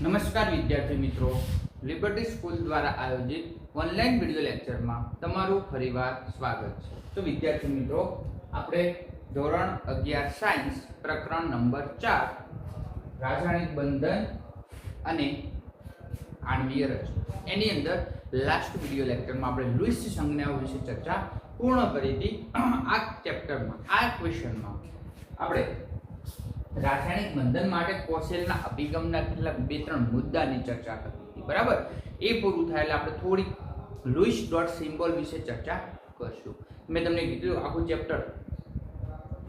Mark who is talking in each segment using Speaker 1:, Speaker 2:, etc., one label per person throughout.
Speaker 1: નમસ્કાર વિદ્યાર્થી મિત્રો, લિબર્ટી સ્કૂલ દ્વારા આયોજિત ઓનલાઈન વિડિયો લેક્ચરમાં તમારું ફરીવાર સ્વાગત છે। તો વિદ્યાર્થી મિત્રો, આપણે ધોરણ 11 સાયન્સ પ્રકરણ નંબર 4 રાસાયણિક બંધન અને આણ્વીય રચના એની અંદર લાસ્ટ વિડિયો લેક્ચરમાં આપણે લુઈસ સંજ્ઞાઓ વિશે ચર્ચા પૂર્ણ કરી હતી। આ ચેપ્ટરમાં આ ક્વેશ્ચનમાં આપણે રાસાયણિક બંધન માટે કોશેલના અભિગમના કેટલાક 2-3 મુદ્દાની ચર્ચા કરી હતી, બરાબર। એ પૂરું થાય એટલે આપણે થોડી લુઈસ ડોટ સિમ્બોલ વિશે ચર્ચા કરશું। મેં તમને કીધું આખું ચેપ્ટર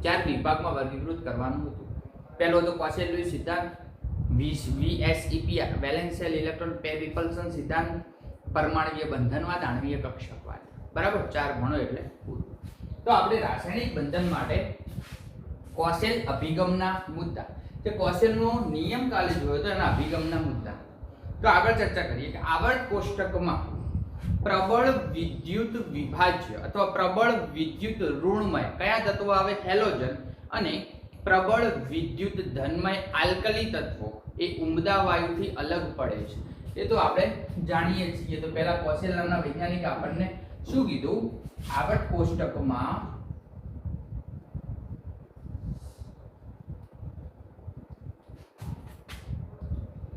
Speaker 1: 4 વિભાગમાં વર્ગીકૃત કરવાનું હતું। પહેલો તો કોશેલ-લુઈસ સિદ્ધાંત, VSEP વેલેન્શિયલ ઇલેક્ટ્રોન પેર રિપલ્શન સિદ્ધાંત, પરમાણુય બંધનવાદ, આણ્વીય કક્ષકવાદ, બરાબર। 4 ભણો એટલે પૂરું। તો આપણે રાસાયણિક બંધન માટે કોશેલ અભિગમના મુદ્દા, જે કોશેલનો નિયમ કાલે જોયો તો એના અભિગમના મુદ્દા। તો આગળ ચર્ચા કરીએ કે આવર્ત કોષ્ટકમાં પ્રબળ વિદ્યુત વિભાજ્ય અથવા પ્રબળ વિદ્યુત ઋણમય કયા તત્વો આવે? હેલોજન અને પ્રબળ વિદ્યુત ધનમય આલ્કલી તત્વો એ ઉમદા વાયુથી અલગ પડે છે। એ તો આપણે જાણીએ છીએ। તો પહેલા કોશેલ નામના વૈજ્ઞાનિક આપણને શું કીધું? આવર્ત કોષ્ટકમાં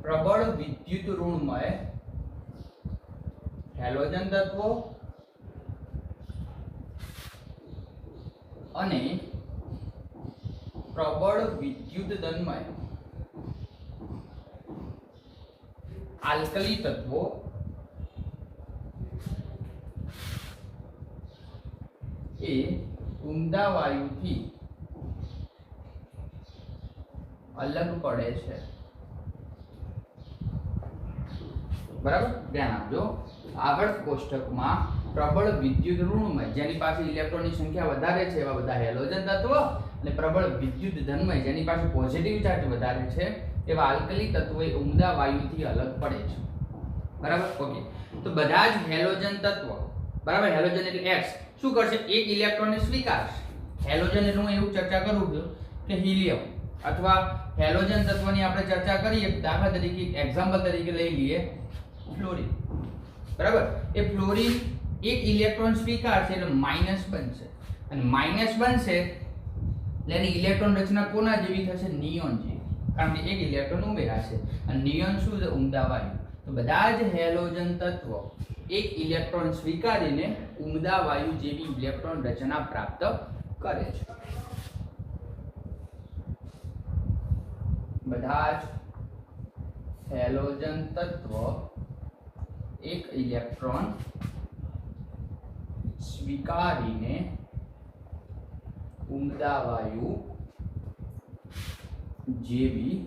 Speaker 1: પ્રબળ વિદ્યુત ઋણમય હેલોજન તત્વો અને પ્રબળ વિદ્યુત ધનમય આલ્કલી તત્વો એ ઉમદા વાયુથી અલગ પડે છે, બરાબર। ધ્યાન આપજો। આવર્ત કોષ્ટકમાં પ્રબળ વિદ્યુત ઋણમય જેની પાસે ઇલેક્ટ્રોનની સંખ્યા વધારે છે એવા બધા હેલોજન તત્વો અને પ્રબળ વિદ્યુત ધનમય જેની પાસે પોઝિટિવ ચાર્જ વધારે છે એવા આલ્કલી તત્વો એ ઉમદા વાયુથી અલગ પડે છે, બરાબર। ઓકે, તો બધા જ હેલોજન તત્વો, બરાબર, હેલોજન એટલે X શું કરશે? એક ઇલેક્ટ્રોનને સ્વીકારશે। હેલોજન એટલે હું એવું ચર્ચા કરું છું કે હિલિયમ અથવા હેલોજન તત્વની આપણે ચર્ચા કરીએ, દાખલા તરીકે એક્ઝામ્પલ તરીકે લઈ લઈએ ફ્લોરિન, બરાબર। એ ફ્લોરિન એક ઇલેક્ટ્રોન સ્વીકારશે એટલે માઈનસ બનશે, અને માઈનસ બનશે એટલે એની ઇલેક્ટ્રોન રચના કોના જેવી થશે? નિયોન જેવી, કારણ કે એક ઇલેક્ટ્રોન ઉમેરાશે અને નિયોન શું છે? ઉમદા વાયુ। તો બધા જ હેલોજન તત્વો એક ઇલેક્ટ્રોન સ્વીકારીને ઉમદા વાયુ જેવી ઇલેક્ટ્રોન રચના પ્રાપ્ત કરે છે। બધા જ હેલોજન તત્વો એક ઇલેક્ટ્રોન સ્વીકારીને ઉમદા વાયુ જેવી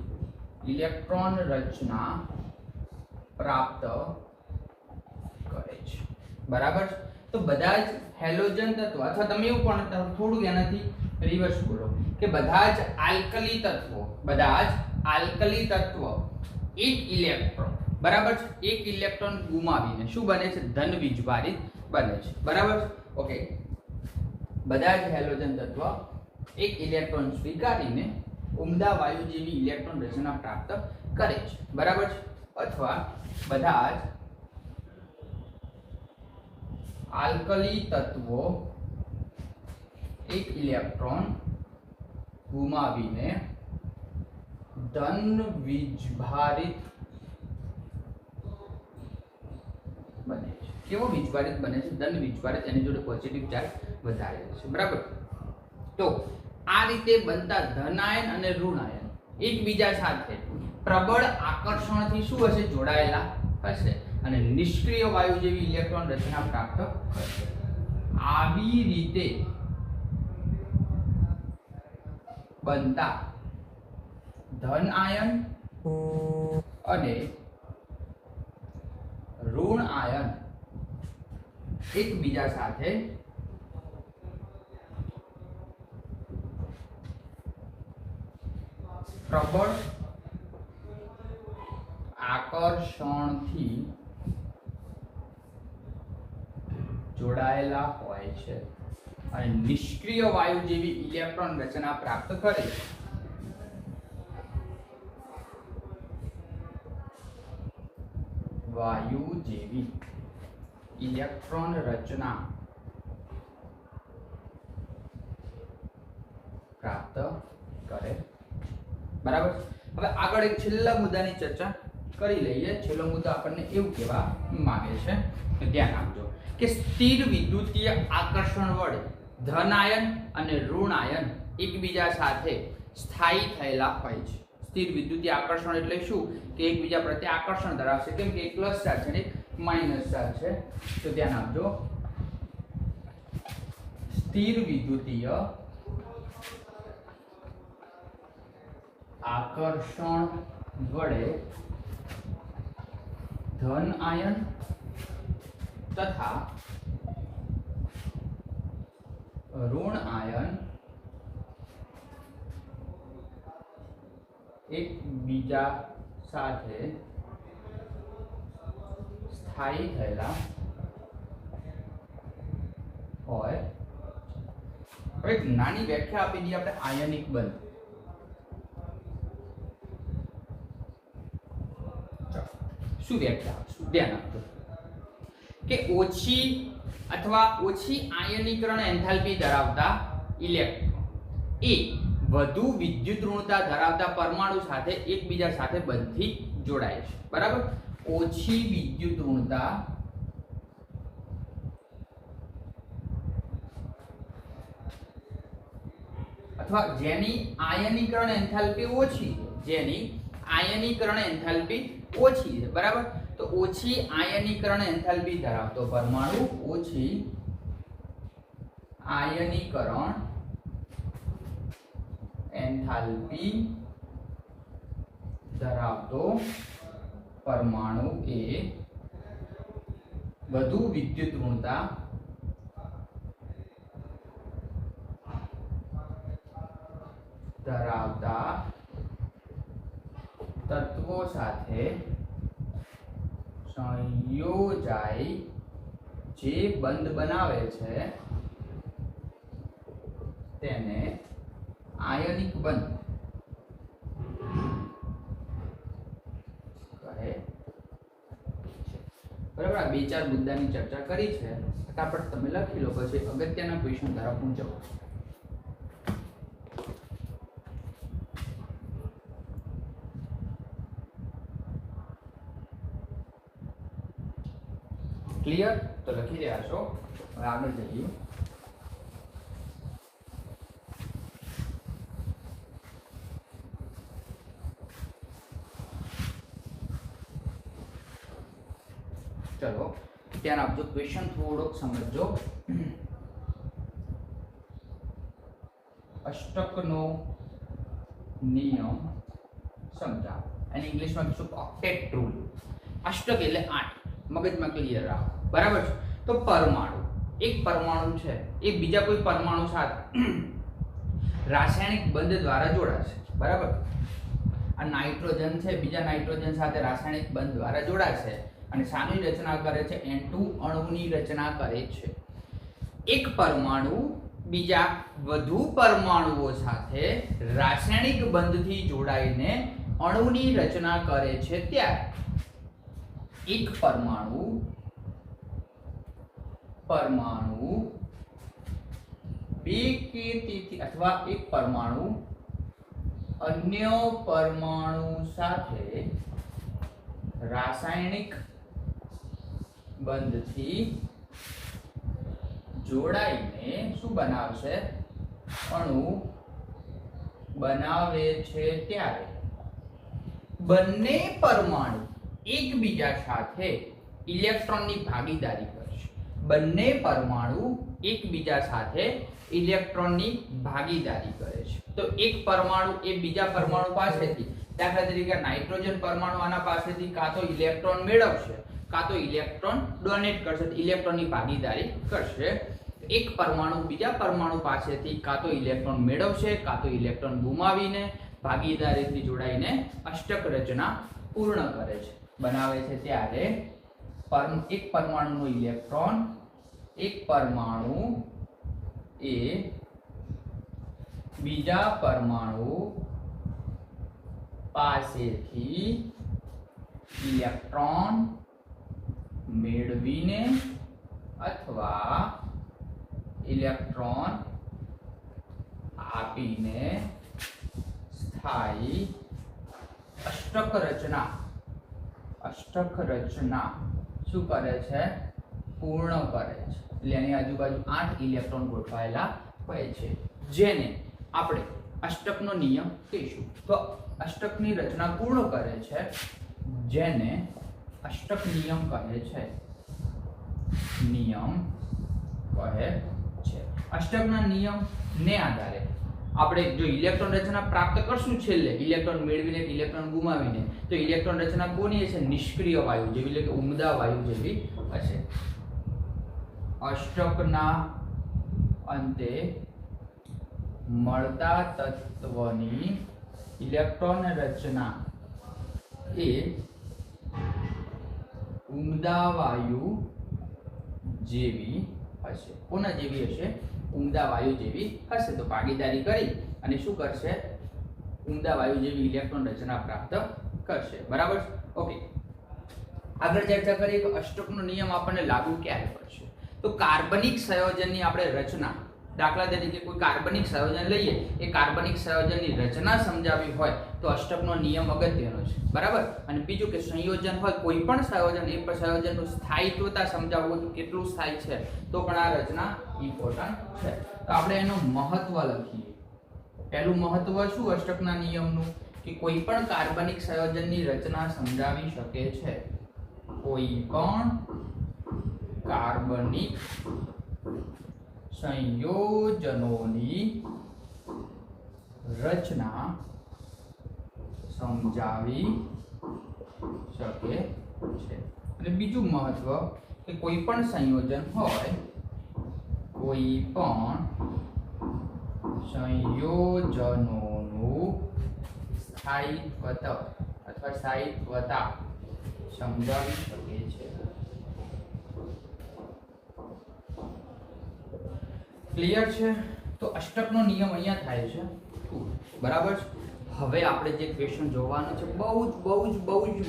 Speaker 1: ઇલેક્ટ્રોન રચના પ્રાપ્ત કરે છે, બરાબર। તો બધા જ હેલોજન તત્વો, અથવા તમે એવું પણ થોડું એનાથી રિવર્સ બોલો કે બધા જ આલ્કલી તત્વો, બધા જ આલ્કલી તત્વો એક ઇલેક્ટ્રોન, બરાબર છે, એક ઇલેક્ટ્રોન ગુમાવીને શું બને છે? ધન વીજભારિત બને છે, બરાબર। ઓકે, બધા જ હેલોજન તત્વો એક ઇલેક્ટ્રોન સ્વીકારીને ઉમદા વાયુ જેવી ઇલેક્ટ્રોન રચના પ્રાપ્ત કરે છે, બરાબર છે। અથવા બધા જ આલ્કલી તત્વો એક ઇલેક્ટ્રોન ગુમાવીને ધન વીજભારિત બને છે। કેવો વીજભારિત બને છે? ધન વીજભારિત, એની જોડે પોઝિટિવ ચાર્જ વધારે છે, બરાબર। તો આ રીતે બનતા ધન આયન અને ઋણ આયન એકબીજા સાથે પ્રબળ આકર્ષણથી શું હશે? જોડાયેલા હશે અને નિષ્ક્રિય વાયુ જેવી ઇલેક્ટ્રોન રચના પ્રાપ્ત કરશે। આવી રીતે બનતા ધન આયન અને ઋણ આયન એકબીજા સાથે પ્રબળ આકર્ષણથી જોડાયેલા હોય છે અને નિષ્ક્રિય વાયુ જેવી ઇલેક્ટ્રોન રચના પ્રાપ્ત કરે છે। વાયુ જેવી ઇલેક્ટ્રોન રચના પ્રાપ્ત કરે। બરાબર। હવે આગળ એક છેલ્લા મુદ્દાની ચર્ચા કરી લઈએ। છેલ્લો મુદ્દો આપણને એવું કહેવા માંગે છે કે ધ્યાન આપજો કે સ્થિર વિદ્યુતીય આકર્ષણ વડે ધન આયન અને ઋણ આયન એકબીજા સાથે સ્થાયી થયેલા હોય છે। સ્થિર વિદ્યુતીય આકર્ષણ એટલે શું કે એકબીજા પ્રત્યે આકર્ષણ ધરાવશે, કેમ કે એક પ્લસ ચાર્જ છે ને એક માઇનસ ચાર્જ છે। તો ધ્યાન આપજો, સ્થિર વિદ્યુતીય આકર્ષણ વડે ધન આયન તથા ઋણ આયन એકબીજા સાથે સ્થાયી થયેલા હોય। હવે એક નાની વ્યાખ્યા આપી દઈએ આપણે આયનિક બંધ। શું વ્યાખ્યા આપશું? ધ્યાન આપજો કે ઓછી અથવા ઓછી આયનીકરણ એન્થાલ્પી ધરાવતા ઇલેક્ટ્રોન એ વધુ વિદ્યુત ઋણતા ધરાવતા પરમાણુ સાથે એકબીજા સાથે બંધથી જોડાય છે। બરાબર। ઓછી વિદ્યુત ઋણતા અથવા જેની આયનીકરણ એન્થાલ્પી ઓછી છે, જેની આયનીકરણ એન્થાલ્પી ઓછી છે। બરાબર। તો ઓછી આયનીકરણ એન્થાલ્પી ધરાવતો પરમાણુ, ઓછી આયનીકરણ એન્થાલ્પી ધરાવતો પરમાણુ એ વધુ વિદ્યુત ઋણતા ધરાવતા તત્વો સાથે સંયોજાઈ જે બંધ બનાવે છે તેને આયનિક બંધ કહે છે। બરાબર। આ બે ચાર મુદ્દાની ચર્ચા કરી છે, ફટાફટ તમે લખી લો, પછી અગત્યના ક્વેશ્ચન તરફ હું જાઉં। ક્લિયર? તો લખી રહ્યા છો। હવે આગળ જઈએ। ચલો ધ્યાન આપજો, ક્વેશ્ચન થોડોક સમજો। અષ્ટકનો નિયમ સમજાવો, અને ઇંગ્લિશમાં કહીશું ઓક્ટેટ રૂલ। અષ્ટક એટલે 8, મગજમાં ક્લિયર રાખો। બરાબર છે। તો પરમાણુ, એક પરમાણુ છે એ બીજા કોઈ પરમાણુ સાથે રાસાયણિક બંધ દ્વારા જોડાશે। બરાબર। આ નાઇટ્રોજન છે, બીજા નાઇટ્રોજન સાથે રાસાયણિક બંધ દ્વારા જોડાશે અને શાની રચના કરે છે? N2 અણુની રચના કરે છે। એક પરમાણુ બીજા વધુ પરમાણુઓ સાથે રાસાયણિક બંધથી જોડાઈને અણુની રચના કરે છે ત્યારે એક પરમાણુ બે કે તેથી અથવા એક પરમાણુ અન્ય પરમાણુ સાથે રાસાયણિક બંધથી જોડાઈને શું બનાવશે? અણુ બનાવે છે ત્યારે બંને પરમાણુ એકબીજા સાથે ઇલેક્ટ્રોનની ભાગીદારી કરશે। બંને પરમાણુ એકબીજા સાથે ઇલેક્ટ્રોનની ભાગીદારી કરે છે। તો એક પરમાણુ એ બીજા પરમાણુ પાસેથી, દાખલા તરીકે નાઇટ્રોજન પરમાણુ આના પાસેથી કાં તો ઇલેક્ટ્રોન મેળવશે કાં તો ઇલેક્ટ્રોન ડોનેટ કરશે, ઇલેક્ટ્રોનની ભાગીદારી કરશે। એક પરમાણુ બીજા પરમાણુ પાસેથી કાં તો ઇલેક્ટ્રોન મેળવશે કાં તો ઇલેક્ટ્રોન ગુમાવીને ભાગીદારીથી જોડાઈને અષ્ટક રચના પૂર્ણ કરે છે, બનાવે છે ત્યારે એક પરમાણુનો ઇલેક્ટ્રોન, એક પરમાણુ એ બીજા પરમાણુ પાસેથી ઇલેક્ટ્રોન મેળવીને અથવા ઇલેક્ટ્રોન આપીને સ્થાયી અષ્ટક રચના શું કરે છે? પૂર્ણ કરે છે. એટલે એની આજુબાજુ 8 ઇલેક્ટ્રોન ગોઠવાયેલા હોય છે, જેને આપણે અષ્ટકનો નિયમ કહીશું. તો અષ્ટકની રચના પૂર્ણ કરે છે, જેને અષ્ટક નિયમ કહે છે. અષ્ટકના નિયમને આધારે આપણે જો ઇલેક્ટ્રોન રચના પ્રાપ્ત કરશું, છેલ્લે ઇલેક્ટ્રોન મેળવીને ઇલેક્ટ્રોન ગુમાવીને, તો ઇલેક્ટ્રોન રચના કોની હશે? નિષ્ક્રિય વાયુ જેવી, એટલે કે ઉમદા વાયુ જેવી હશે. અષ્ટકના અંતે મળતા તત્વની ઇલેક્ટ્રોન રચના એ ઉમદા વાયુ જેવી હશે. કોના જેવી હશે? ઉમદા વાયુ જેવી હશે. તો ભાગીદારી કરી અને શું કરશે? ઉમદા વાયુ જેવી ઇલેક્ટ્રોન રચના પ્રાપ્ત કરશે. બરાબર? ઓકે, આગળ ચર્ચા કરીએ કે અષ્ટકનો નિયમ આપણને લાગુ ક્યારે પડશે. તો કાર્બનિક સંયોજનની આપણે રચના, દાખલા તરીકે કોઈ કાર્બનિક સંયોજન લઈએ, એ કાર્બનિક સંયોજનની રચના સમજાવી હોય તો અષ્ટકનો નિયમ અગત્યનો છે. બરાબર? અને બીજું કે સંયોજન હોય, કોઈ પણ સંયોજન, એ સંયોજનનું સ્થાયિત્વતા સમજાવવું, તો કેટલું સ્થાયી છે, તો પણ આ રચના ઇમ્પોર્ટન્ટ છે. તો આપણે એનું મહત્વ લખીએ. પહેલું મહત્વ શું અષ્ટકના નિયમનું? કે કોઈ પણ કાર્બનિક સંયોજનની રચના સમજાવી શકે છે. કોઈ પણ કાર્બનિક સંયોજનોની રચના સમજાવી શકે છે. અને બીજું મહત્વ કે કોઈ પણ સંયોજન હોય, કોઈ પણ સંયોજનોનું સ્થાયિત્વતા સમજાવી શકે છે. ક્લિયર છે? તો અષ્ટકનો નિયમ અહીંયા થાય છે. બરાબર? હવે આપણે જે ક્વેશ્ચન જોવાનો છે, બહુ જ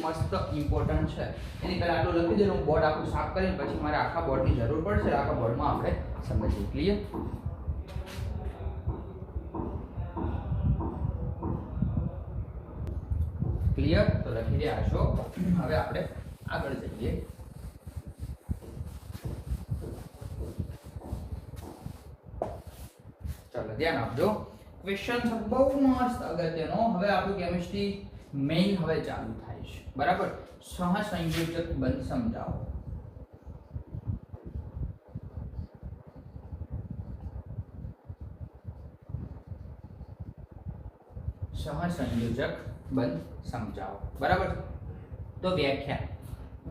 Speaker 1: મસ્ત ઇમ્પોર્ટન્ટ છે. એની પહેલા આટલું લખી દેવાનું, બોર્ડ આખું સાફ કરીને પછી મારે આખા બોર્ડની જરૂર પડશે. આખા બોર્ડમાં આપણે સમજીએ. ક્લિયર? ક્લિયર? તો લખી રહ્યા છો. હવે આપણે આગળ જઈએ. ચાલો ધ્યાન આપજો. ક્વેશ્ચન છે બહુ મસ્ત અગત્યનો. હવે આપણું કેમિસ્ટ્રી મેઇન હવે ચાલુ થાય છે. બરાબર? સહસંયોજક બંધ સમજાવો. સહસંયોજક બંધ સમજાવો. બરાબર? તો વ્યાખ્યા: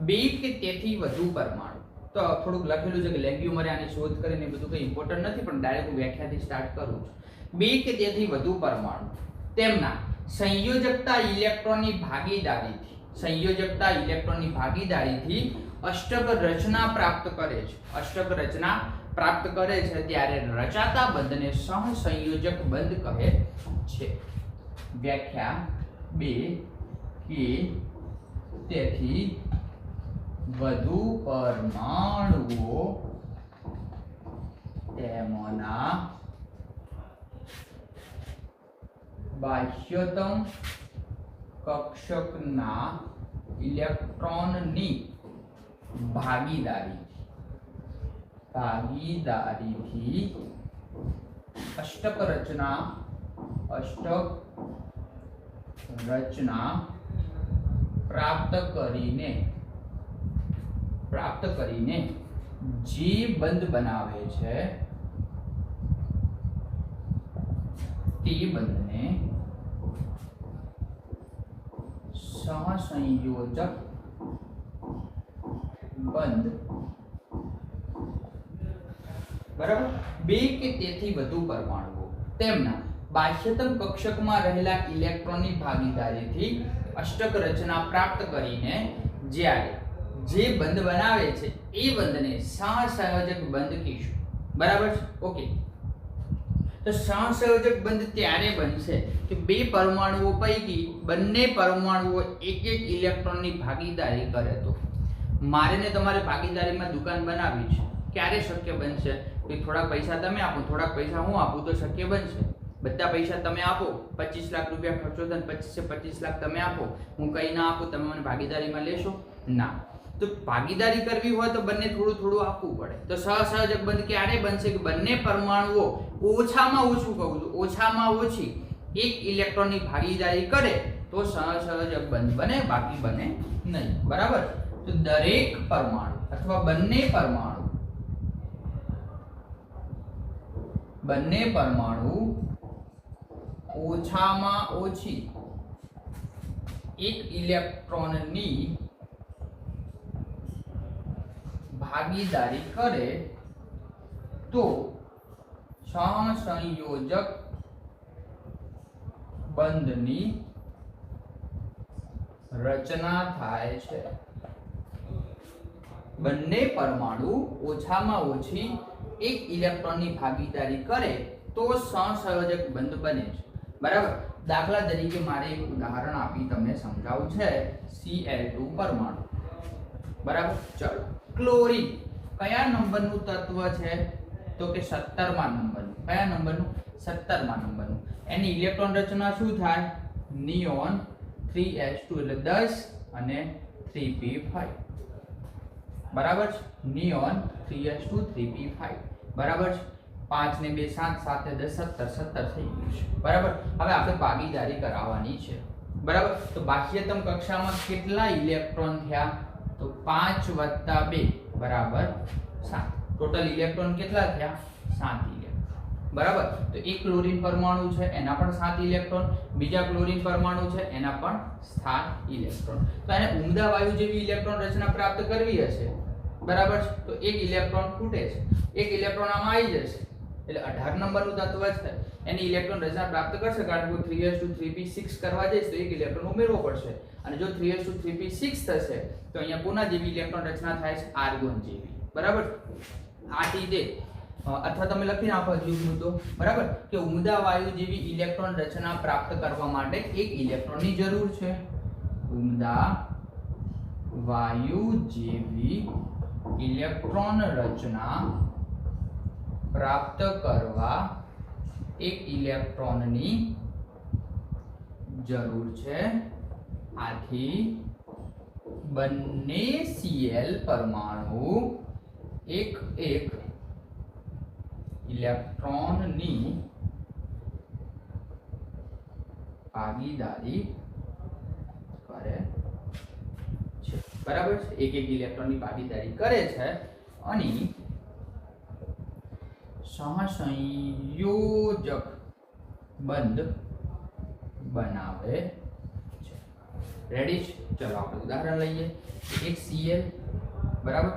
Speaker 1: બે કે તેથી વધુ પરમાણુ. તો થોડુંક લખેલું છે કે લેગ્યુમરે આની શોધ કરીને બધું કંઈ ઇમ્પોર્ટન્ટ નથી, પણ ડાયરેક્ટ વ્યાખ્યાથી સ્ટાર્ટ કરું છું. બે કે તેથી વધુ પરમાણુ તેમના સંયોજકતા ઇલેક્ટ્રોનની ભાગીદારીથી અષ્ટક રચના પ્રાપ્ત કરે છે. અષ્ટક રચના પ્રાપ્ત કરે છે ત્યારે રચાતા બંધને સહસંયોજક બંધ કહે છે. વ્યાખ્યા: બે કે તેથી વધુ પરમાણુઓ તેમના બાહ્યતમ કક્ષકના ઇલેક્ટ્રોનની ભાગીદારીથી અષ્ટક રચના પ્રાપ્ત કરીને જે બંધ બનાવે છે તે બંધને સહસંયોજક બંધ. બરાબર? બે કે તેથી વધુ પરમાણુઓ તેમના બાહ્યતમ કક્ષકમાં રહેલા ઇલેક્ટ્રોનની ભાગીદારીથી અષ્ટક રચના પ્રાપ્ત કરીને જ્યારે જે બંધ બનાવે છે એ બંધને સહસંયોજક બંધ કહીશું. બરાબર છે? ઓકે. તો સહસંયોજક બંધ ત્યારે બનશે કે બે પરમાણુઓ પૈકી બંને પરમાણુઓ એક ઇલેક્ટ્રોનની ભાગીદારી કરે તો. મારે ને તમારે ભાગીદારીમાં દુકાન બનાવવી છે, ક્યારે શક્ય બનશે? કે થોડા પૈસા તમે આપો, થોડા પૈસા હું આપું તો શક્ય બનશે. બધા પૈસા તમે આપો, 25 લાખ રૂપિયા ખર્ચો થાય, 25 લાખ તમે આપો, હું કઈ ના આપું, તમે મને ભાગીદારીમાં લેશો ના. તો ભાગીદારી કરવી હોય તો બંને થોડું થોડું આપવું પડે. તો સહસહજક બંધ ક્યારે બનશે? કે બંને પરમાણુઓ ઓછામાં ઓછું કહું છું, ઓછામાં ઓછી એક ઇલેક્ટ્રોનની ભાગીદારી કરે તો સહસહજક બંધ બને, બાકી બને નહીં. બરાબર? તો દરેક પરમાણુ અથવા બંને પરમાણુ ઓછામાં ઓછી એક ઇલેક્ટ્રોનની ભાગીદારી કરે તો સહસંયોજક બંધની રચના થાય છે. બંને પરમાણુ ઓછામાં ઓછી એક ઇલેક્ટ્રોનની ભાગીદારી કરે તો સહસંયોજક બંધ બને છે. બરાબર? દાખલા તરીકે મારે એક ઉદાહરણ આપી તમને સમજાવું છે. Cl2 પરમાણુ. બરાબર? ચલો, ક્લોરીન કયા નંબરનું તત્વ છે? તો કે 17મા નંબરનું. કયા નંબરનું? 17મા નંબરનું. એની ઇલેક્ટ્રોન રચના શું થાય? નિયોન 3s2 એટલે 10 અને 3p5. બરાબર છે? Neon 3s2 3p5. બરાબર છે? 5 ને 2 7, 7 ને 10 17, 17 થઈ ગયું છે. બરાબર? હવે આપણે ભાગીદારી કરાવવાની છે. બરાબર? તો બાહ્યતમ કક્ષામાં કેટલા ઇલેક્ટ્રોન થયા? તો 5 + 2 બરાબર 7. ટોટલ ઇલેક્ટ્રોન કેટલા થયા? 7 ઇલેક્ટ્રોન. બરાબર? તો એક ક્લોરીન પરમાણુ છે એના પણ 7 ઇલેક્ટ્રોન, બીજા ક્લોરીન પરમાણુ છે એના પણ 7 ઇલેક્ટ્રોન. તો એને ઉમદા વાયુ જેવી ઇલેક્ટ્રોન રચના પ્રાપ્ત કરવી હશે. બરાબર છે? તો એક ઇલેક્ટ્રોન ખૂટે છે, એક ઇલેક્ટ્રોન આમાં આવી જશે એટલે 18 નંબરનું તત્વ છે એની ઇલેક્ટ્રોન રચના પ્રાપ્ત કરશે. કારણ કે 3s2 3p6 કરવા જઈશ તો એક ઇલેક્ટ્રોન ઉમેરવો પડશે, અને જો 3s2 3p6 થશે તો અહીંયા કોના જેવી ઇલેક્ટ્રોન રચના થાય છે? આર્ગોન જેવી. બરાબર? આ રીતે અથવા તમે લખી નાખો હજુ મુદ્દો. બરાબર? કે ઉમદા વાયુ જેવી ઇલેક્ટ્રોન રચના પ્રાપ્ત કરવા માટે એક ઇલેક્ટ્રોનની જરૂર છે. ઉમદા વાયુ જેવી ઇલેક્ટ્રોન રચના પ્રાપ્ત કરવા એક ઇલેક્ટ્રોનની જરૂર છે. આથી બંને Cl પરમાણુ એક ઇલેક્ટ્રોનની ભાગીદારી કરે છે. બરાબર છે? એક ઇલેક્ટ્રોનની ભાગીદારી કરે છે અને સહસંયોજક બંધ બનાવે છે. રેડી છે? ચલો આપણે ઉદાહરણ લઈએ. એક Cl. બરાબર?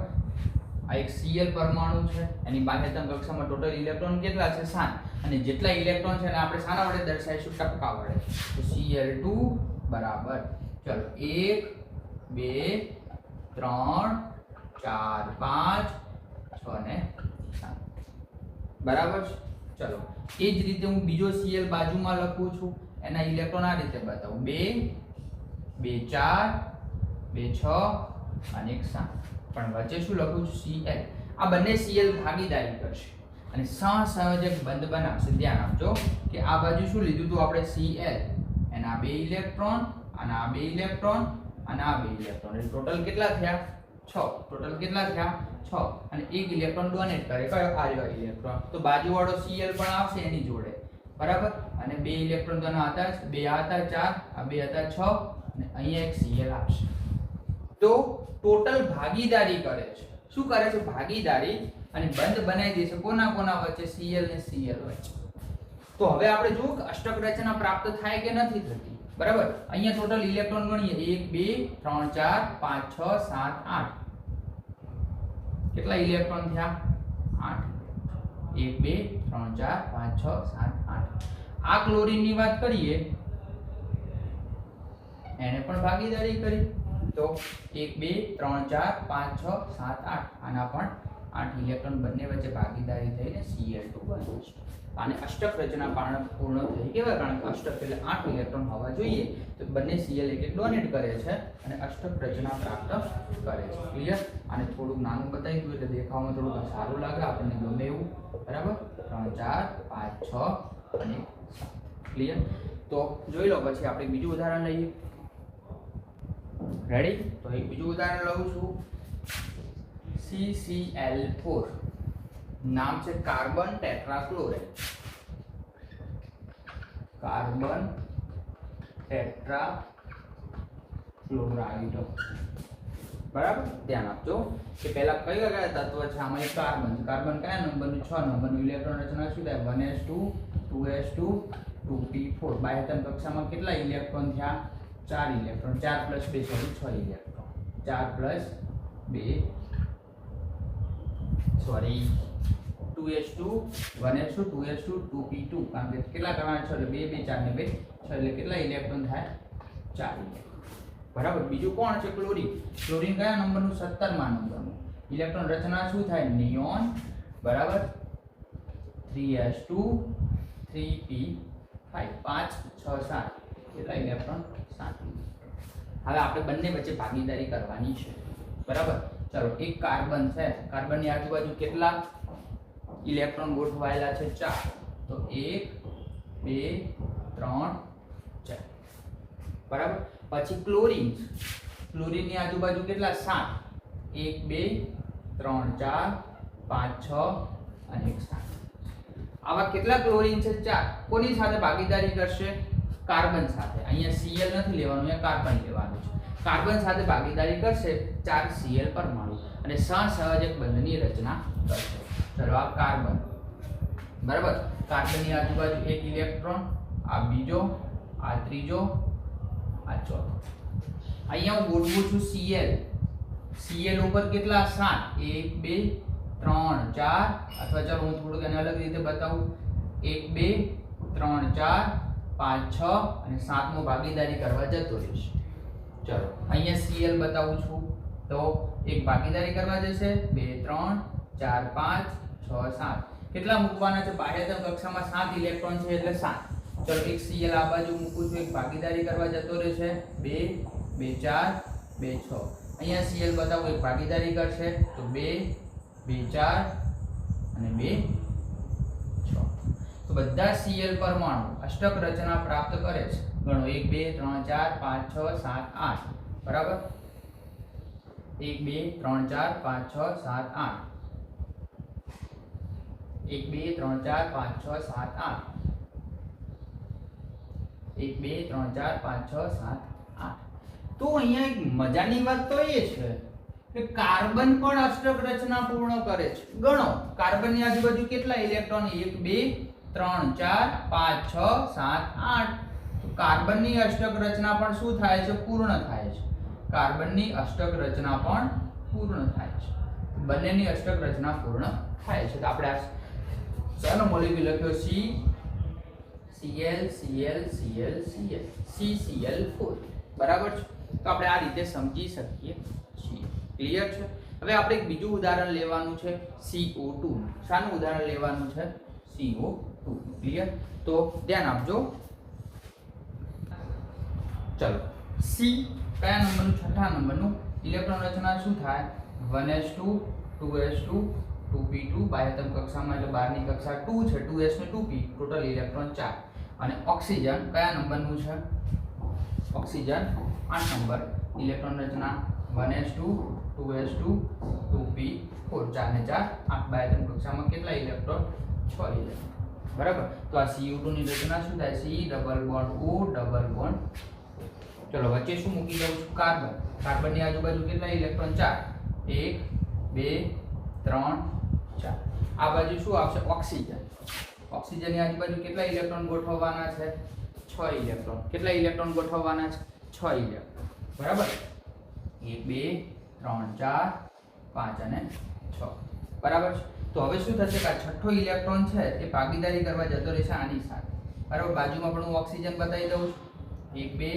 Speaker 1: આ એક Cl પરમાણુ છે, એની બાહ્યતમ કક્ષામાં ટોટલ ઇલેક્ટ્રોન કેટલા છે? 7. અને જેટલા ઇલેક્ટ્રોન છે એને આપણે શાના વડે દર્શાવીશું? ટપકા વડે. તો Cl2 બરાબર, ચલો 1 2 3 4 5 6 ને 7. બરાબર છે? ચલો એ જ રીતે હું બીજો Cl બાજુમાં લખું છું, એના ઇલેક્ટ્રોન આ રીતે બતાવું. 2 2 4 2 6 અને 1 7. પણ વચ્ચે શું લખું છું? Cl. આ બંને Cl ભાગીદારી કરશે અને સહસંયોજક બંધ બનાવશે. ધ્યાન આપજો કે આ બાજુ શું લીધું હતું આપણે? Cl. એના 2 ઇલેક્ટ્રોન, અને આ 2 ઇલેક્ટ્રોન, અને આ 2 ઇલેક્ટ્રોન. એટલે ટોટલ કેટલા થયા? 6. ટોટલ કેટલા થયા? 6. અને એક ઇલેક્ટ્રોન ડોનેટ કરે. કયો? આ ઇલેક્ટ્રોન. તો બાજુવાળો Cl પણ આવશે એની જોડે. બરાબર? અને 2 ઇલેક્ટ્રોન તો હતા જ, 2 હતા 4, આ 2 હતા 6, અને અહીંયા એક Cl આવશે. તો ટોટલ ભાગીદારી કરે છે. શું કરે છે? ભાગીદારી, અને બંધ બનાવી દે છે. કોના કોના વચ્ચે? Cl ને Cl વચ્ચે. તો હવે આપણે જોવું કે અષ્ટક રચના પ્રાપ્ત થાય કે નથી થતી. બરાબર? અહીંયા ટોટલ ઇલેક્ટ્રોન ગણીએ. 1 2 3 4 5 6 7 8. કેટલા ઇલેક્ટ્રોન થયા? 8. 1 2 3 4 5 6 7 8. આ ક્લોરીન ની વાત કરીએ, એને પણ ભાગીદારી કરી. તો 1 2 3 4 5 6 7 8. આના પણ 8 ઇલેક્ટ્રોન બંને વચ્ચે ભાગીદારી થઈને Cl2 બને છે. આને અષ્ટક રચના પૂર્ણ થઈ કહેવાય, કારણ કે અષ્ટક એટલે 8 ઇલેક્ટ્રોન હોવા જોઈએ, તો બંને Cl એક ડોનેટ કરે છે અને અષ્ટક રચના પ્રાપ્ત કરે છે. ક્લિયર? આને થોડુંક નાનું બતાવી દઉં એટલે દેખાવામાં થોડુંક સારું લાગે, આપણને ગમે એવું. બરાબર? 3 4 5 6 અને 7. ક્લિયર? તો જોઈ લો. પછી આપણે બીજું ઉદાહરણ લઈએ. રેડી? તો એક બીજું ઉદાહરણ લઉં છું. CCl4 નામ છે કાર્બન ટેટ્રાક્લોરાઇડ. Carbon tetrachloride. બરાબર? ધ્યાન આપજો કે પહેલા કયા કયા તત્વ છે. આમાં એક કાર્બન છે. કાર્બન કયા નંબરનું? 6 નંબરનું. ઇલેક્ટ્રોન રચના શું થાય? 1s2 2s2 2p4. બાહ્યતમ કક્ષામાં કેટલા ઇલેક્ટ્રોન થયા? 4 electron. 4 + 2 sorry 6 electron. 4 + 2 sorry 2s2 1s2 2s2 2p2. કારણ કે કેટલા કરવાના છે? 2 2 4 ને 2 6 એટલે કેટલા ઇલેક્ટ્રોન થાય? 4 ઇલેક્ટ્રોન. બરાબર? બીજું કોણ છે? ક્લોરીન. ક્લોરીન કયા નંબરનું? 17મા નંબરનું. ઇલેક્ટ્રોન રચના શું થાય? નિયોન. બરાબર? 3s2 3p5 5 6 7 કેટલા ઇલેક્ટ્રોન? 7. હવે આપણે બંને વચ્ચે ભાગીદારી કરવાની છે. બરાબર? ચલો, એક કાર્બન છે. કાર્બનની આજુબાજુ કેટલા ઇલેક્ટ્રોન ગોઠવાયેલા છે? 4. તો 1 2 3 4. બરાબર? પછી ક્લોરીન. ક્લોરીનની આજુબાજુ કેટલા? 7. 1 2 3 4 5 6 અને 1 7. આવા કેટલા ક્લોરીન છે? 4. કોની સાથે ભાગીદારી કરશે? કાર્બન સાથે. અહીંયા Cl નથી લેવાનું, અહીંયા કાર્બન લેવાનું છે. કાર્બન સાથે ભાગીદારી કરશે 4 Cl પરમાણુ અને સહસંયોજક બંધની રચના કરશે. ચલો, આ કાર્બન. બરાબર? કાર્બનની આજુબાજુ એક ઇલેક્ટ્રોન, આ બીજો, આ ત્રીજો, આ ચોથો. અહીંયા હું ગોઠવું છું Cl. Cl ઉપર કેટલા? 7. 1 2 3 4. અથવા ચાલો હું થોડુંક એને અલગ રીતે બતાવું. 1 2 3 4 5 6 અને 7મો ભાગીદારી કરવા જતો રહેશે. ચલો, અહીંયા Cl બતાવું છું. તો એક ભાગીદારી કરવા જશે 2 3 4 5 6 7. કેટલા મૂકવાના છે? બાહ્યતમ કક્ષામાં 7 ઇલેક્ટ્રોન છે એટલે 7. ચલો, એક Cl આ બાજુ મૂકું છું, એક ભાગીદારી કરવા જતો રહેશે 2 2 4 2 6. અહીંયા Cl બતાવું, એક ભાગીદારી કરશે તો 2 2 4 અને 2 6. તો બધા Cl પરમાણુ અષ્ટક રચના પ્રાપ્ત કરે છે. ગણો 1 2 3 4 5 6 7 8. બરાબર? 1 2 3 4 5 6 7 8. 1 2 3 4 5 6 7 8. 1 2 3 4 5 6 7 8. તો અહીંયા એક મજાની વાત તો એ છે કે કાર્બન પણ અષ્ટક રચના પૂર્ણ કરે છે. ગણો, કાર્બનની આજુબાજુ કેટલા ઇલેક્ટ્રોન? 1 2 3 4 5 6 7 8. તો કાર્બનની અષ્ટક રચના પણ શું થાય છે? પૂર્ણ થાય છે. કાર્બનની અષ્ટક રચના પણ પૂર્ણ થાય છે. બંનેની અષ્ટક રચના પૂર્ણ થાય છે. તો આપણે આ ચાલો મોલેક્યુલ લખ્યો C Cl Cl Cl Cl CCl4. બરાબર છે? તો આપણે આ રીતે સમજી શકીએ છીએ. ક્લિયર છે? હવે આપણે એક બીજું ઉદાહરણ લેવાનું છે CO2. શાનું ઉદાહરણ લેવાનું છે? CO2. ક્લિયર? તો ધ્યાન આપજો. ચલો, C કયા નંબરનું? 6થા નંબરનું. ઇલેક્ટ્રોન રચના શું થાય? 1s2 2s2 2p2. બાહ્યતમ કક્ષામાં એટલે બહારની કક્ષા 2 છે, 2s ને 2p. Total electron 4. અને ઓક્સિજન કયા નંબરનું છે? Oxygen 8 number. ઇલેક્ટ્રોન રચના 1s2 2s2 2p4. 4 ને 4 8. બાહ્યતમ કક્ષામાં કેટલા ઇલેક્ટ્રોન? 6 ઇલેક્ટ્રોન. બરાબર? તો આ CO2 ની રચના શું થાય? C double bond O double bond. ચલો, વચ્ચે શું મૂકી દઉં છું? કાર્બન. કાર્બનની આજુબાજુ કેટલા ઇલેક્ટ્રોન? 4. 1 2 3 4. આ બાજુ શું આવશે? ઓક્સિજન. ઓક્સિજનની આજુબાજુ કેટલા ઇલેક્ટ્રોન ગોઠવવાના છે? 6 ઇલેક્ટ્રોન. કેટલા ઇલેક્ટ્રોન ગોઠવવાના છે? 6 ઇલેક્ટ્રોન. બરાબર? 1 2 3 4 5 અને 6. બરાબર છે? તો હવે શું થશે કે આ છઠ્ઠો ઇલેક્ટ્રોન છે એ ભાગીદારી કરવા જતો રહેશે આની સાથે. બરાબર? બાજુમાં પણ હું ઓક્સિજન બતાવી દઉં છું. 1 2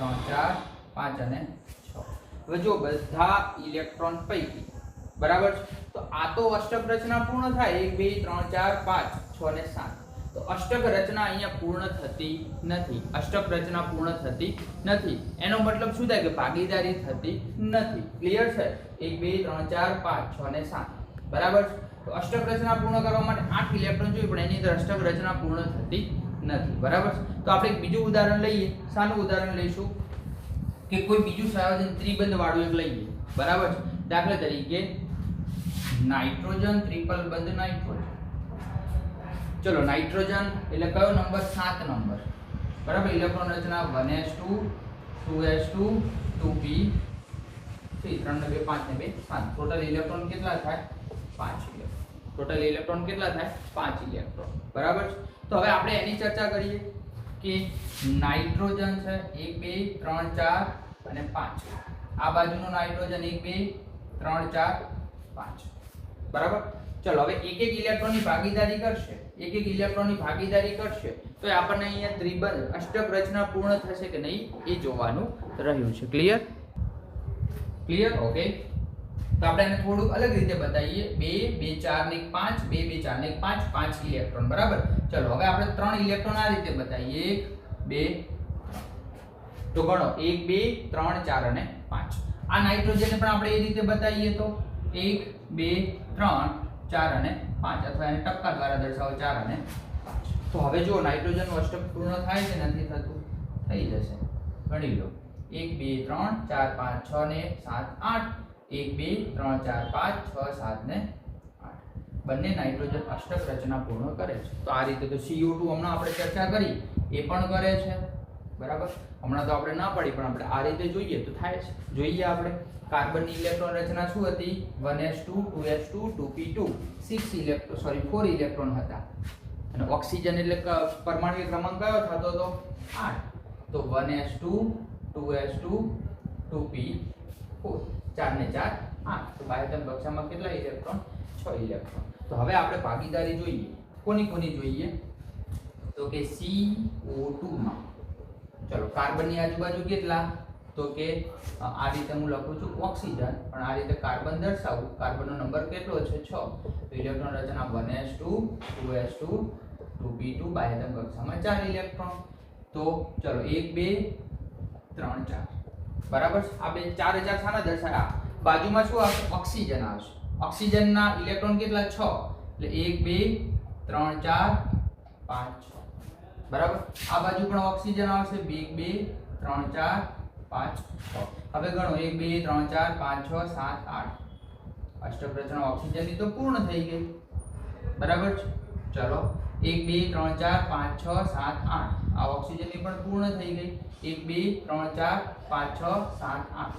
Speaker 1: 3 4 5 અને 6. હવે જો બધા ઇલેક્ટ્રોન પૈકી બરાબર છે? તો આ તો અષ્ટક રચના પૂર્ણ થાય 1 2 3 4 5 6 ને 7. તો અષ્ટક રચના અહીંયા પૂર્ણ થતી નથી. અષ્ટક રચના પૂર્ણ થતી નથી એનો મતલબ શું થાય કે ભાગીદારી થતી નથી. ક્લિયર છે? 1 2 3 4 5 6 ને 7. બરાબર છે? તો અષ્ટક રચના પૂર્ણ કરવા માટે 8 ઇલેક્ટ્રોન જોઈએ પણ એની અંદર અષ્ટક રચના પૂર્ણ થતી નથી. બરાબર છે? તો આપણે એક બીજું ઉદાહરણ લઈએ. શાનું ઉદાહરણ લઈશું કે કોઈ બીજું સંયોજન ત્રિબંધ વાળું એક લઈએ. બરાબર છે? દાખલા તરીકે નાઇટ્રોજન ટ્રિપલ બંધ નાઇટ્રોજન. ચલો નાઇટ્રોજન એટલે કયો નંબર? 7 નંબર. બરાબર? ઇલેક્ટ્રોન રચના 1s2 2s2 2p 3 ને 2 5 ને 2 7. ટોટલ ઇલેક્ટ્રોન કેટલા થાય? 5 ઇલેક્ટ્રોન. ટોટલ ઇલેક્ટ્રોન કેટલા થાય? 5 ઇલેક્ટ્રોન. બરાબર છે? તો હવે આપણે એની ચર્ચા કરીએ કે નાઇટ્રોજન છે 1 2 3 4 અને 5. આ બાજુનો નાઇટ્રોજન 1 2 3 4 5. બરાબર? ચલો હવે એક એક ઇલેક્ટ્રોનની ભાગીદારી કરશે. એક એક ઇલેક્ટ્રોનની ભાગીદારી કરશે તો આપણને અહીંયા ત્રિબંધ અષ્ટક રચના પૂર્ણ થશે કે નહીં એ જોવાનું રહ્યું છે. ક્લિયર? ક્લિયર? ઓકે. તો આપણે એને થોડું અલગ રીતે બતાવીએ. 2 2 4 ને 5 2 2 4 ને 5 5 ઇલેક્ટ્રોન. બરાબર? ચલો હવે આપણે 3 ઇલેક્ટ્રોન આ રીતે બતાવીએ 1 2 તો ગણો 1 2 3 4 અને 5. આ નાઇટ્રોજનને પણ આપણે એ રીતે બતાવીએ તો 1 2 3 4 અને 5 અથવા એને ટપકા દ્વારા દર્શાવો 4 અને 5. તો હવે જો નાઇટ્રોજનનું અષ્ટક પૂર્ણ થાય છે નથી થતું? થઈ જશે. ગણી લો 1 2 3 4 5 6 ને 7 8 1 2 3 4 5 6 7 ને 8. બંને નાઇટ્રોજન અષ્ટક રચના પૂર્ણ કરે છે. તો આ રીતે તો CO2 હમણાં આપણે ચર્ચા કરી એ પણ કરે છે. બરાબર? હમણાં તો આપણે ના પડી પણ આપણે આ રીતે જોઈએ તો થાય છે. જોઈએ આપણે કાર્બનની ઇલેક્ટ્રોન રચના શું હતી? 1s2 2s2 2p2 4 ઇલેક્ટ્રોન હતા. અને ઓક્સિજન એટલે પરમાણુ ક્રમાંક કયો થતો હતો? 8. તો 1s2 2s2 2p4 4 ને 4 8. તો બાહ્યતમ કક્ષામાં કેટલા ઇલેક્ટ્રોન? 6 ઇલેક્ટ્રોન. તો હવે આપણે ભાગીદારી જોઈએ. કોની કોની જોઈએ? તો કે CO2 માં. ચલો કાર્બનની આજુબાજુ કેટલા? તો કે આ રીતે હું લખું છું ઓક્સિજન પણ આ રીતે કાર્બન દર્શાવું. કાર્બનનો નંબર કેટલો છે? 6. તો ઇલેક્ટ્રોન રચના 1s2 2s2 2p2 બાહ્યતમ કક્ષામાં 4 ઇલેક્ટ્રોન. તો ચલો 1 2 3 4. બરાબર? આ બે 4000 શાના દર્શાવ્યા? બાજુમાં શું આવશે? ઓક્સિજન આવશે. ઓક્સિજનના ઇલેક્ટ્રોન કેટલા? 6. એટલે 1 2 3 4 5 6. બરાબર? આ બાજુ પણ ઓક્સિજન આવશે 1 2 3 4 5 6. હવે ગણો 1 2 3 4 5 6 7 8. અષ્ટક રચના ઓક્સિજનની તો પૂર્ણ થઈ ગઈ. બરાબર છે? ચલો 1 2 3 4 5 6 7 8. આ ઓક્સિજનની પણ પૂર્ણ થઈ ગઈ. 1 2 3 4 5 6 7 8.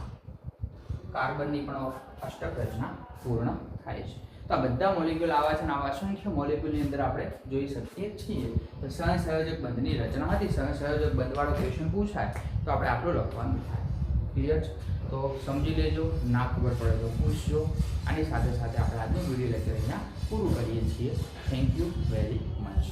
Speaker 1: કાર્બનની પણ અષ્ટક રચના પૂર્ણ થાય છે. તો આ બધા મોલેક્યુલ આવા છે અને આવા અસંખ્ય મોલેક્યુલની અંદર આપણે જોઈ શકીએ છીએ. તો સહસંયોજક બંધની રચના હતી. સહસંયોજક બંધવાળો ક્વેશ્ચન પૂછાય તો આપણે આટલું લખવાનું થાય. ક્લિયર છે? તો સમજી લેજો. ના ખબર પડે તો પૂછજો. આની સાથે સાથે આપણે આજનું વિડીયો લેક્ચર અહીંયા પૂરું કરીએ છીએ. Thank you very much.